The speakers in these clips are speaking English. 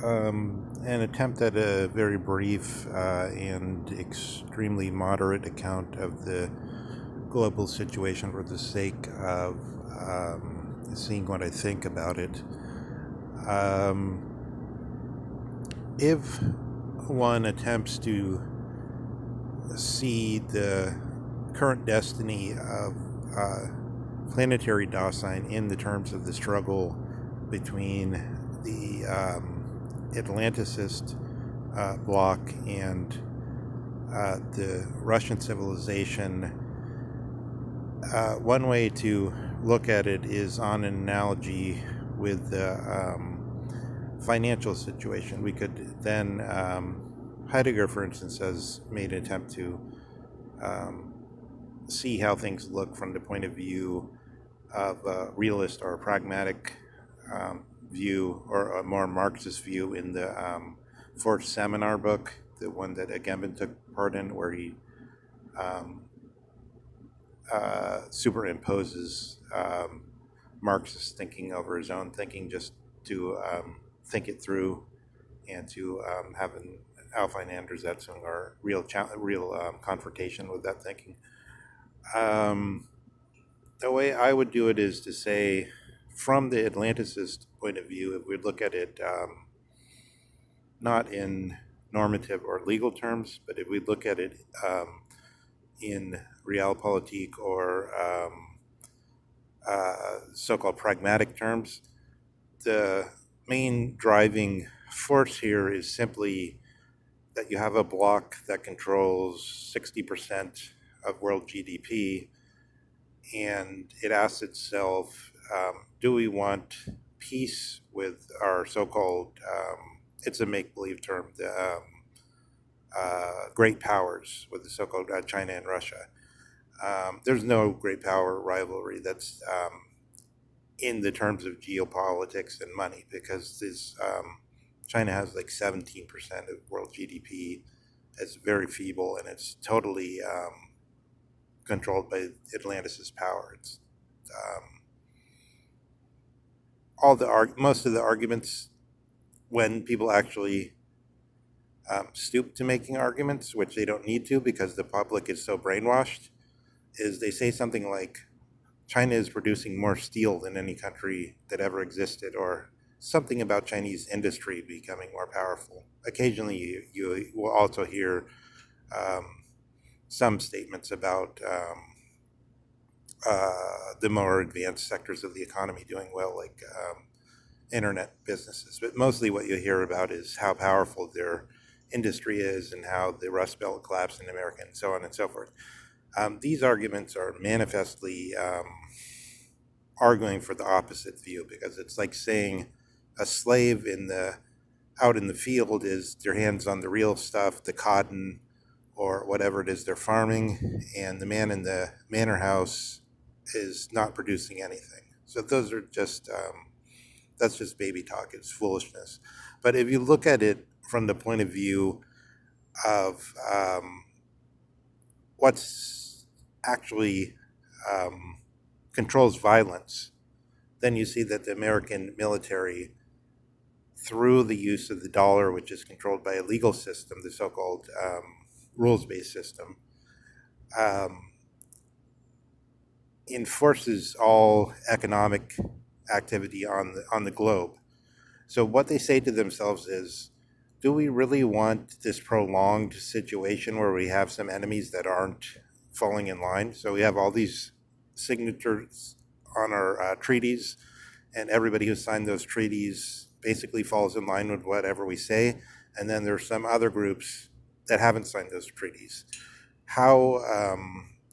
An attempt at a very brief and extremely moderate account of the global situation for the sake of seeing what I think about it. Um, if one attempts to see the current destiny of planetary Dasein in the terms of the struggle between the Atlanticist bloc and the Russian civilization, one way to look at it is on an analogy with the financial situation. We could then, Heidegger, for instance, has made an attempt to see how things look from the point of view of a realist or a pragmatic view, or a more Marxist view, in the fourth seminar book, the one that Agamben took part in, where he um, superimposes Marxist thinking over his own thinking, just to think it through and to have an Auseinandersetzung, or real confrontation with that thinking. The way I would do it is to say, from the Atlanticist point of view, if we look at it not in normative or legal terms, but if we look at it in realpolitik, or so-called pragmatic terms, the main driving force here is simply that you have a bloc that controls 60% of world GDP, and it asks itself, do we want peace with our so-called, it's a make-believe term, the great powers, with the so-called China and Russia. There's no great power rivalry that's in the terms of geopolitics and money, because China has like 17% of world GDP. It's very feeble, and it's totally controlled by Atlanticist power. It's most of the arguments, when people actually stoop to making arguments, which they don't need to because the public is so brainwashed, is they say something like, China is producing more steel than any country that ever existed, or something about Chinese industry becoming more powerful. Occasionally, you will also hear some statements about the more advanced sectors of the economy doing well, like internet businesses. But mostly what you hear about is how powerful their industry is, and how the Rust Belt collapsed in America, and so on and so forth. These arguments are manifestly arguing for the opposite view, because it's like saying a slave out in the field is their hands on the real stuff, the cotton or whatever it is they're farming, and the man in the manor house is not producing anything. So those are just that's just baby talk. It's foolishness. But if you look at it from the point of view of what's actually controls violence, then you see that the American military, through the use of the dollar, which is controlled by a legal system, the so-called rules-based system, enforces all economic activity on the globe. So what they say to themselves is, do we really want this prolonged situation where we have some enemies that aren't falling in line? So we have all these signatures on our treaties, and everybody who signed those treaties basically falls in line with whatever we say. And then there's some other groups that haven't signed those treaties. How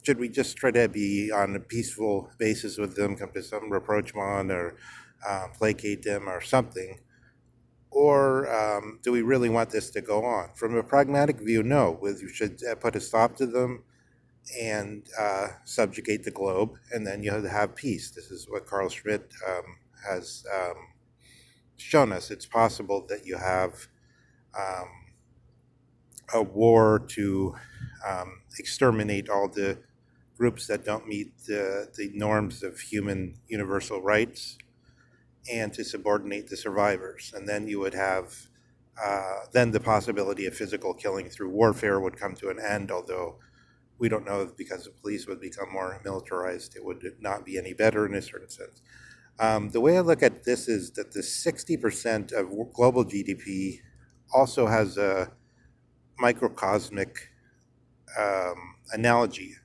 should we just try to be on a peaceful basis with them, come to some rapprochement, or placate them or something? Or do we really want this to go on? From a pragmatic view, no. We should put a stop to them and subjugate the globe, and then you have peace. This is what Carl Schmitt has shown us. It's possible that you have a war to exterminate all the groups that don't meet the norms of human universal rights, and to subordinate the survivors. And then you would have then the possibility of physical killing through warfare would come to an end, although we don't know if because the police would become more militarized, it would not be any better in a certain sense. The way I look at this is that the 60% of global GDP also has a microcosmic analogy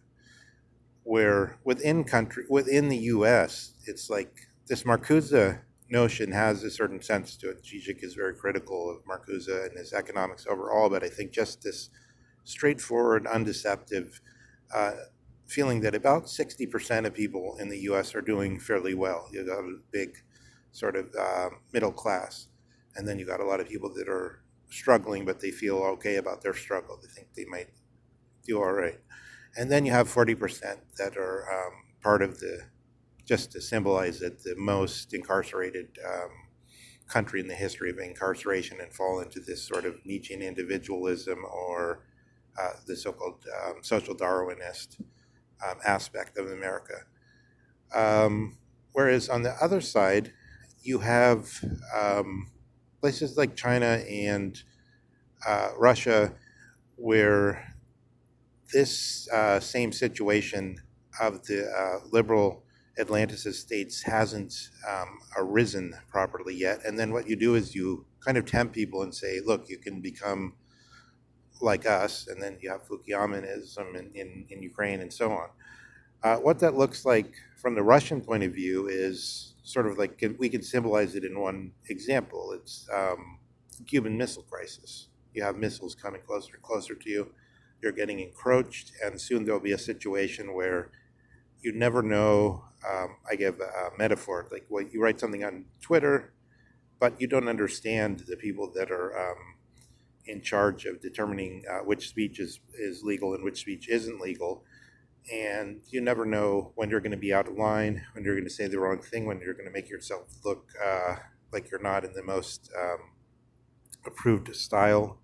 where within the U.S., it's like this Marcuse notion has a certain sense to it. Zizek is very critical of Marcuse and his economics overall, but I think just this straightforward, undeceptive feeling that about 60% of people in the U.S. are doing fairly well. You got a big sort of middle class, and then you got a lot of people that are struggling, but they feel okay about their struggle. They think they might do all right. And then you have 40% that are part of just to symbolize it, the most incarcerated country in the history of incarceration and fall into this sort of Nietzschean individualism or the so-called social Darwinist aspect of America. Whereas on the other side, you have places like China and Russia where this same situation of the liberal Atlanticist states hasn't arisen properly yet. And then what you do is you kind of tempt people and say, look, you can become like us. And then you have Fukuyamanism in Ukraine and so on. What that looks like from the Russian point of view is sort of like we can symbolize it in one example. It's the Cuban Missile Crisis. You have missiles coming closer and closer to you. You're getting encroached, and soon there'll be a situation where you never know. I give a metaphor, like you write something on Twitter, but you don't understand the people that are in charge of determining which speech is legal and which speech isn't legal. And you never know when you're going to be out of line, when you're going to say the wrong thing, when you're going to make yourself look like you're not in the most approved style,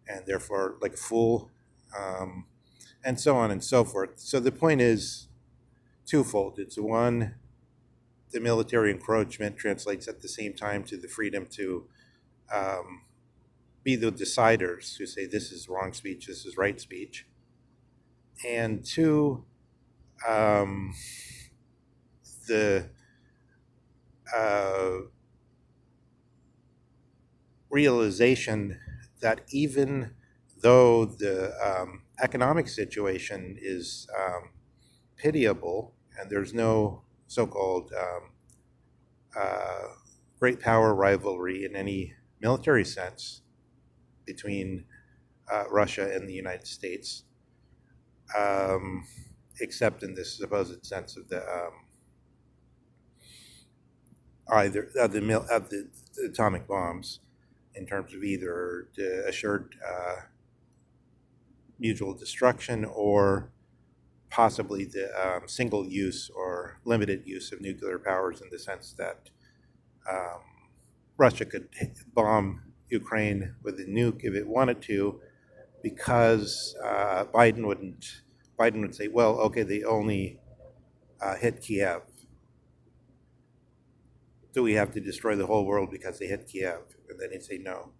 and therefore like a fool. And so on and so forth. So the point is twofold. It's one, the military encroachment translates at the same time to the freedom to be the deciders who say this is wrong speech, this is right speech. And two, the realization that even though the economic situation is pitiable and there's no so-called great power rivalry in any military sense between Russia and the United States, except in this supposed sense of the either of the atomic bombs, in terms of either the assured mutual destruction or possibly the single use or limited use of nuclear powers, in the sense that Russia could bomb Ukraine with a nuke if it wanted to, because Biden would say, well, okay, they only hit Kiev. Do we have to destroy the whole world because they hit Kiev? And then he'd say no.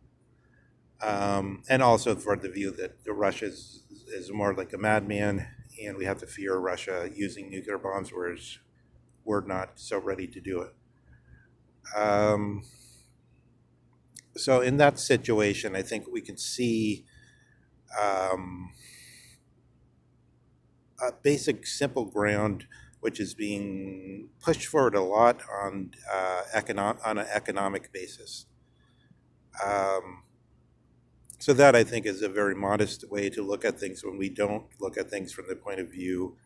And also for the view that Russia is more like a madman, and we have to fear Russia using nuclear bombs, whereas we're not so ready to do it. So in that situation, I think we can see a basic, simple ground which is being pushed forward a lot on an economic basis. So that, I think, is a very modest way to look at things when we don't look at things from the point of view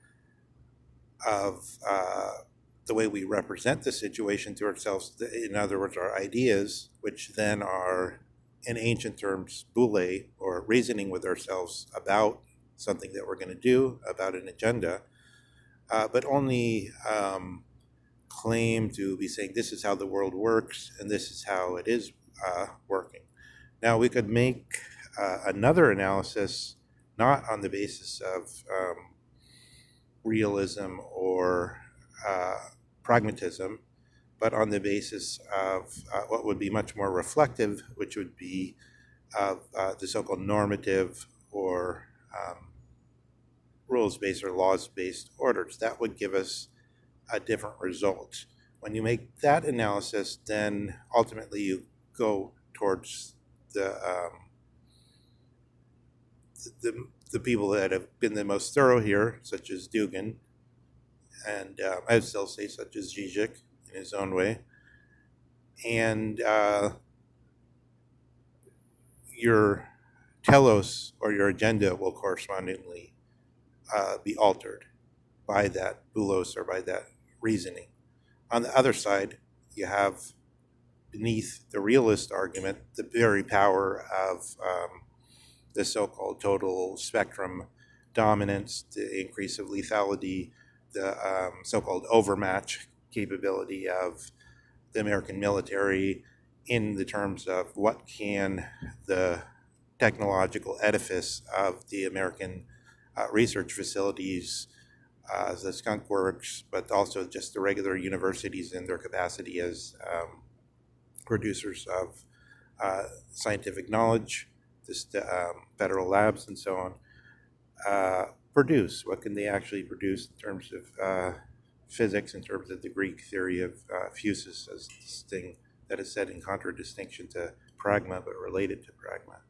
of the way we represent the situation to ourselves. In other words, our ideas, which then are, in ancient terms, boule, or reasoning with ourselves about something that we're going to do, about an agenda, but only claim to be saying this is how the world works and this is how it is working. Now, we could make another analysis not on the basis of realism or pragmatism, but on the basis of what would be much more reflective, which would be of the so-called normative or rules-based or laws-based orders. That would give us a different result. When you make that analysis, then ultimately you go towards the people that have been the most thorough here, such as Dugan, and I would still say such as Zizek in his own way, and your telos or your agenda will correspondingly be altered by that bulos or by that reasoning. On the other side, you have beneath the realist argument the very power of the so-called total spectrum dominance, the increase of lethality, the so-called overmatch capability of the American military in the terms of what can the technological edifice of the American research facilities, the skunk works, but also just the regular universities in their capacity as producers of scientific knowledge, federal labs and so on, produce. What can they actually produce in terms of physics, in terms of the Greek theory of physis as this thing that is set in contradistinction to pragma but related to pragma.